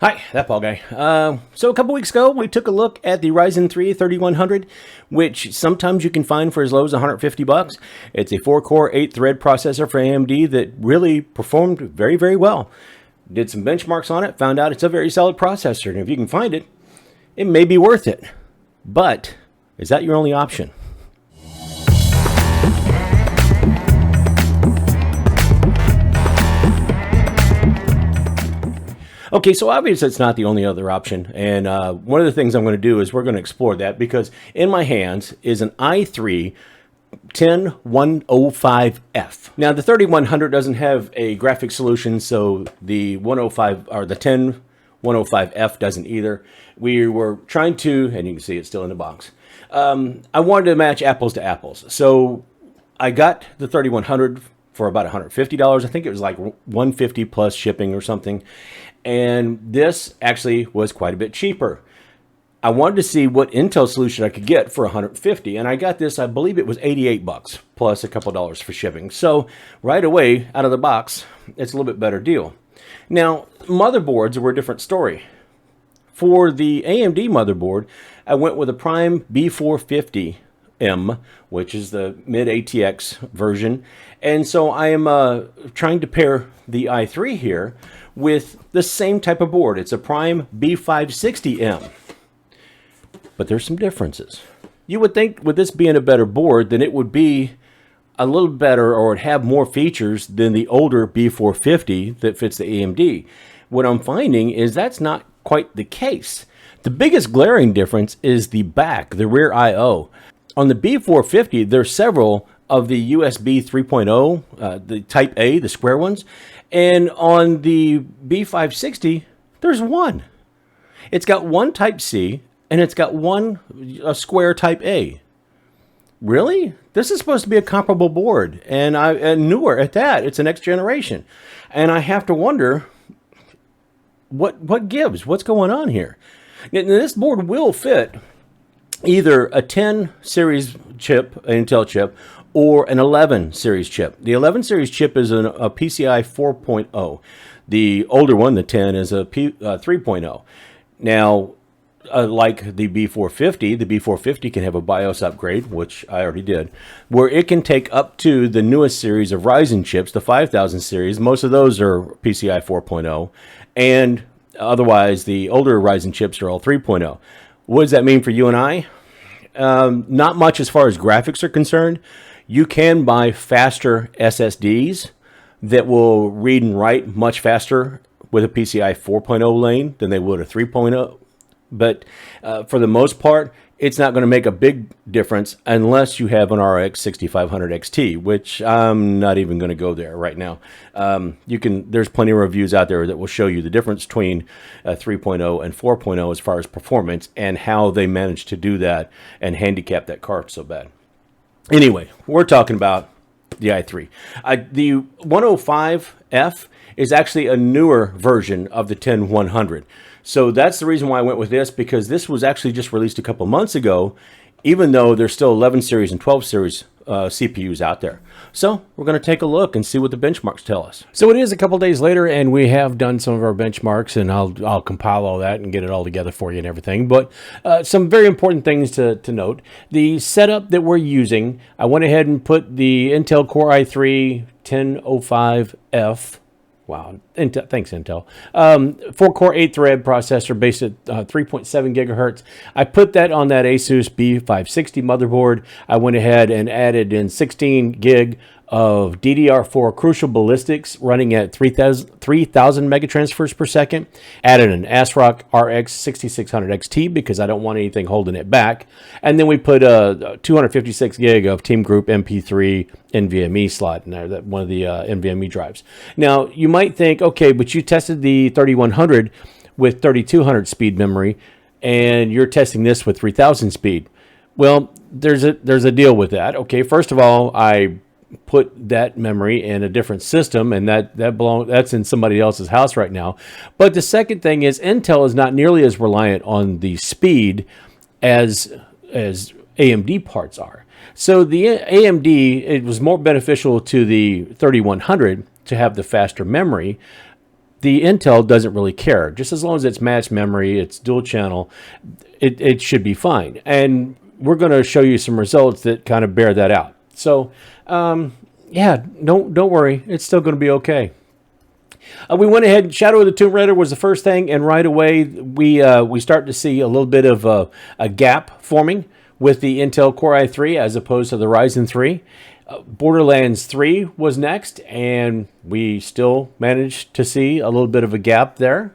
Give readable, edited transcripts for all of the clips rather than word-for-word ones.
Hi, ThatPaulGuy. So a couple weeks ago, we took a look at the Ryzen 3 3100, which sometimes you can find for as low as 150 bucks. It's a 4-core, 8-thread processor for AMD that really performed very, very well. Did some benchmarks on it, found out it's a very solid processor, and if you can find it, it may be worth it. But is that your only option? Okay, so obviously it's not the only other option, and one of the things I'm going to do is we're going to explore that, because in my hands is an i3 10105F. Now the 3100 doesn't have a graphics solution, so the 105 or the 10105F doesn't either. We were trying to, and you can see it's still in the box. I wanted to match apples to apples, so I got the 3100 for about $150. I think it was like $150 plus shipping or something. And this actually was quite a bit cheaper. I wanted to see what Intel solution I could get for $150, and I got this, I believe it was 88 bucks plus a couple dollars for shipping. So right away out of the box, it's a little bit better deal. Now, motherboards were a different story. For the AMD motherboard, I went with a Prime B450M, which is the mid ATX version. And so I am trying to pair the i3 here with the same type of board. It's a Prime B560M. But there's some differences. You would think with this being a better board, then it would be a little better, or it'd have more features than the older B450 that fits the AMD. What I'm finding is that's not quite the case. The biggest glaring difference is the back, the rear I/O. On the B450, there's several of the USB 3.0, the Type A, the square ones. And on the B560, there's one. It's got one Type C, and it's got one square Type A. Really? This is supposed to be a comparable board, and newer at that. It's the next generation. And I have to wonder, what gives? What's going on here? Now, this board will fit either a 10 series chip, an Intel chip, or an 11 series chip. The 11 series chip is a PCI 4.0. The older one, the 10, is a 3.0. Now, like the B450 can have a BIOS upgrade, which I already did, where it can take up to the newest series of Ryzen chips, the 5000 series. Most of those are PCI 4.0, and otherwise the older Ryzen chips are all 3.0. What does that mean for you and I? Not much as far as graphics are concerned. You can buy faster SSDs that will read and write much faster with a PCI 4.0 lane than they would a 3.0. But for the most part, it's not going to make a big difference unless you have an RX 6500 XT, which I'm not even going to go there right now. There's plenty of reviews out there that will show you the difference between 3.0 and 4.0 as far as performance and how they managed to do that and handicap that card so bad. Anyway, we're talking about the i3. The 105F is actually a newer version of the 10100. So that's the reason why I went with this, because this was actually just released a couple months ago, even though there's still 11 series and 12 series CPUs out there. So we're going to take a look and see what the benchmarks tell us. So it is a couple days later, and we have done some of our benchmarks, and I'll compile all that and get it all together for you and everything. But some very important things to note. The setup that we're using, I went ahead and put the Intel Core i3 10105F. Wow, thanks Intel. 4-core, 8-thread processor based at 3.7 gigahertz. I put that on that Asus B560 motherboard. I went ahead and added in 16 gig of DDR4 Crucial Ballistics running at 3,000 megatransfers per second. Added an ASRock RX 6600 XT because I don't want anything holding it back. And then we put a 256 gig of Team Group MP3 NVMe slot in there, one of the NVMe drives. Now, you might think, okay, but you tested the 3100 with 3200 speed memory, and you're testing this with 3000 speed. Well, there's a deal with that. Okay, first of all, I put that memory in a different system, and that's in somebody else's house right now. But the second thing is Intel is not nearly as reliant on the speed as AMD parts are. So the AMD, it was more beneficial to the 3100 to have the faster memory, the Intel doesn't really care. Just as long as it's matched memory, it's dual channel, it should be fine. And we're going to show you some results that kind of bear that out. So, yeah, don't worry. It's still going to be okay. We went ahead and Shadow of the Tomb Raider was the first thing, and right away we start to see a little bit of a gap forming with the Intel Core i3 as opposed to the Ryzen 3. Borderlands 3 was next, and we still managed to see a little bit of a gap there.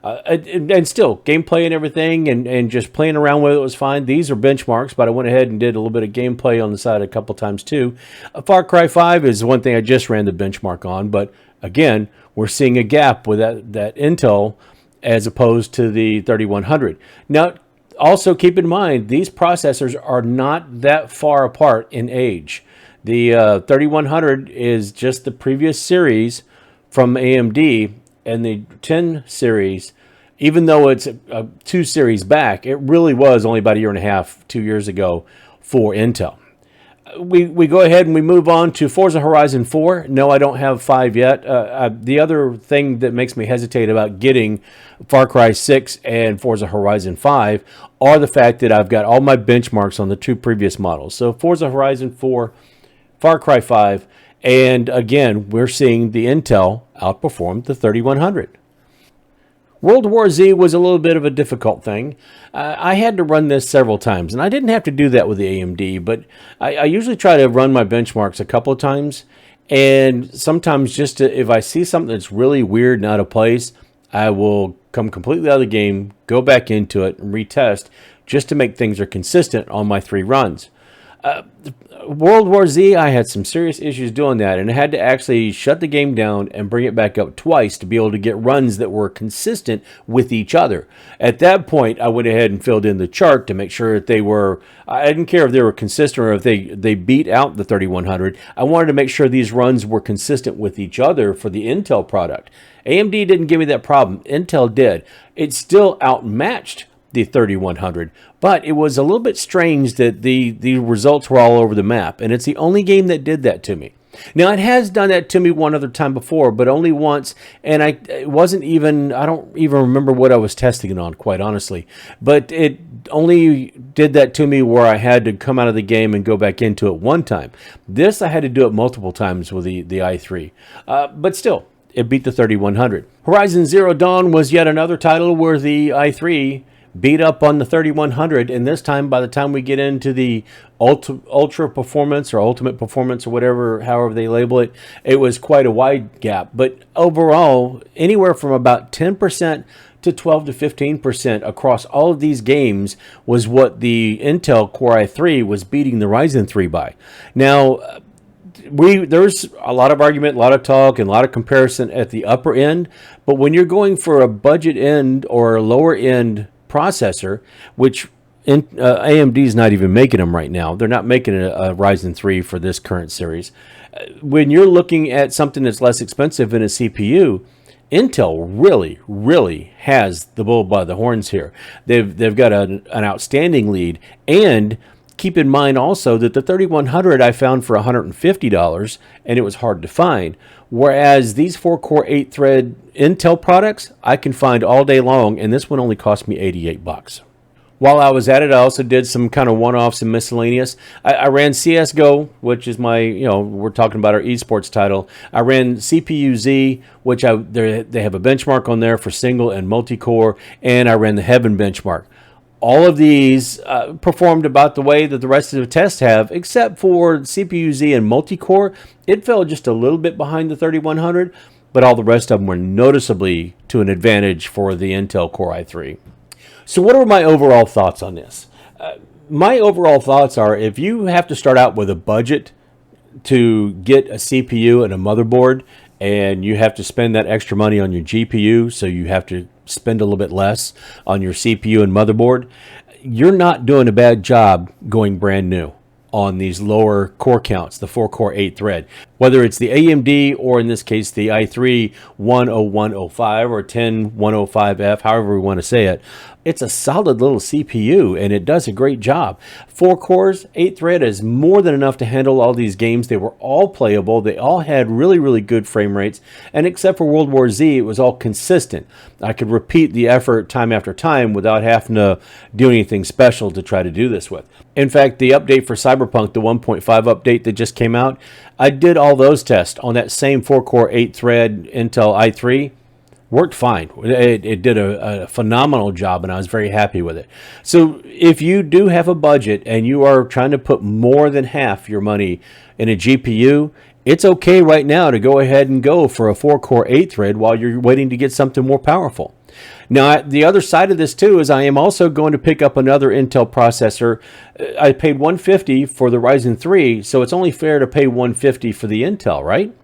And still, gameplay and everything, and just playing around with it was fine. These are benchmarks, but I went ahead and did a little bit of gameplay on the side a couple times too. Far Cry 5 is one thing I just ran the benchmark on, but again, we're seeing a gap with that Intel as opposed to the 3100. Now, also keep in mind, these processors are not that far apart in age. The 3100 is just the previous series from AMD, and the 10 series, even though it's a 2 series back, it really was only about a year and a half, 2 years ago for Intel. We go ahead and we move on to Forza Horizon 4. No, I don't have 5 yet. The other thing that makes me hesitate about getting Far Cry 6 and Forza Horizon 5 are the fact that I've got all my benchmarks on the 2 previous models. So Forza Horizon 4, Far Cry 5, and again, we're seeing the Intel outperform the 3100. World War Z was a little bit of a difficult thing. I had to run this several times, and I didn't have to do that with the AMD, but I usually try to run my benchmarks a couple of times, and sometimes just if I see something that's really weird and out of place, I will come completely out of the game, go back into it, and retest just to make things are consistent on my 3 runs. World War Z, I had some serious issues doing that, and I had to actually shut the game down and bring it back up twice to be able to get runs that were consistent with each other. At that point, I went ahead and filled in the chart to make sure that they were, I didn't care if they were consistent or if they beat out the 3100. I wanted to make sure these runs were consistent with each other for the Intel product. AMD didn't give me that problem. Intel did. It still outmatched the 3100, but it was a little bit strange that the results were all over the map, and it's the only game that did that to me. Now, it has done that to me one other time before, but only once, and it wasn't even, I don't even remember what I was testing it on, quite honestly, but it only did that to me where I had to come out of the game and go back into it one time. This, I had to do it multiple times with the i3, but still, it beat the 3100. Horizon Zero Dawn was yet another title where the i3 beat up on the 3100, and this time, by the time we get into the ultra performance or ultimate performance or whatever, however they label it, it was quite a wide gap. But overall, anywhere from about 10% to 12 to 15% across all of these games was what the Intel Core i3 was beating the Ryzen 3 by. Now, there's a lot of argument, a lot of talk, and a lot of comparison at the upper end, but when you're going for a budget end or a lower end processor, which AMD is not even making them right now. They're not making a Ryzen 3 for this current series. When you're looking at something that's less expensive in a CPU, Intel really has the bull by the horns here. They've got an outstanding lead, and keep in mind also that the 3100 I found for $150, and it was hard to find. Whereas these 4-core 8-thread Intel products, I can find all day long, and this one only cost me $88. While I was at it, I also did some kind of one-offs and miscellaneous. I ran CSGO, which is my, we're talking about our esports title. I ran CPU-Z, which they have a benchmark on there for single and multi-core, and I ran the Heaven benchmark. All of these performed about the way that the rest of the tests have, except for CPU-Z and multi-core. It fell just a little bit behind the 3100, but all the rest of them were noticeably to an advantage for the Intel Core i3. So what are my overall thoughts on this? My overall thoughts are, if you have to start out with a budget to get a CPU and a motherboard, and you have to spend that extra money on your GPU, so you have to spend a little bit less on your CPU and motherboard, you're not doing a bad job going brand new. on these lower core counts, the 4-core 8-thread. Whether it's the AMD or in this case the i3 10105 or 10105F, however we want to say it, it's a solid little CPU and it does a great job. 4 cores, 8-thread is more than enough to handle all these games. They were all playable. They all had really, really good frame rates. And except for World War Z, it was all consistent. I could repeat the effort time after time without having to do anything special to try to do this with. In fact, the update for Cyberpunk, the 1.5 update that just came out, I did all those tests on that same 4-core 8-thread Intel i3. Worked fine. It did a phenomenal job, and I was very happy with it. So if you do have a budget and you are trying to put more than half your money in a GPU, it's okay right now to go ahead and go for a 4-core 8-thread while you're waiting to get something more powerful. Now, the other side of this too is I am also going to pick up another Intel processor. I paid $150 for the Ryzen 3, so it's only fair to pay $150 for the Intel, right?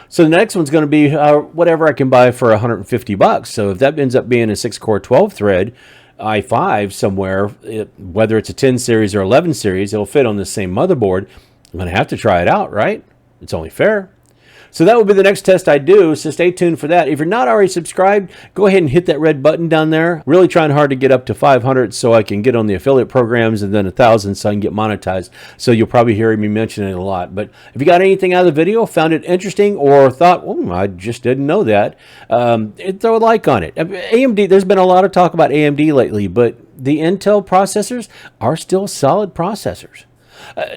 So the next one's going to be whatever I can buy for $150. So if that ends up being a 6-core 12-thread i5 somewhere, whether it's a 10 series or 11 series, it'll fit on the same motherboard. I'm going to have to try it out, right? It's only fair. So that will be the next test I do, so stay tuned for that. If you're not already subscribed, go ahead and hit that red button down there. Really trying hard to get up to 500 so I can get on the affiliate programs, and then 1,000 so I can get monetized. So you'll probably hear me mention it a lot. But if you got anything out of the video, found it interesting, or thought, oh, I just didn't know that, throw a like on it. AMD, there's been a lot of talk about AMD lately, but the Intel processors are still solid processors.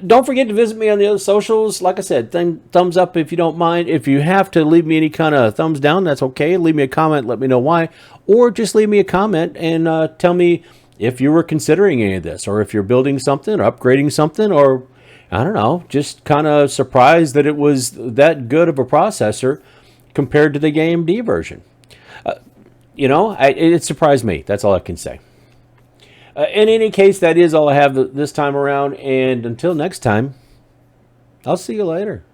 Don't forget to visit me on the other socials. Like I said, thumbs up if you don't mind. If you have to leave me any kind of thumbs down, that's okay. Leave me a comment, let me know why. Or just leave me a comment and tell me if you were considering any of this, or if you're building something or upgrading something, or I don't know, just kind of surprised that it was that good of a processor compared to the AMD version. It surprised me. That's all I can say. In any case, that is all I have this time around. And until next time, I'll see you later.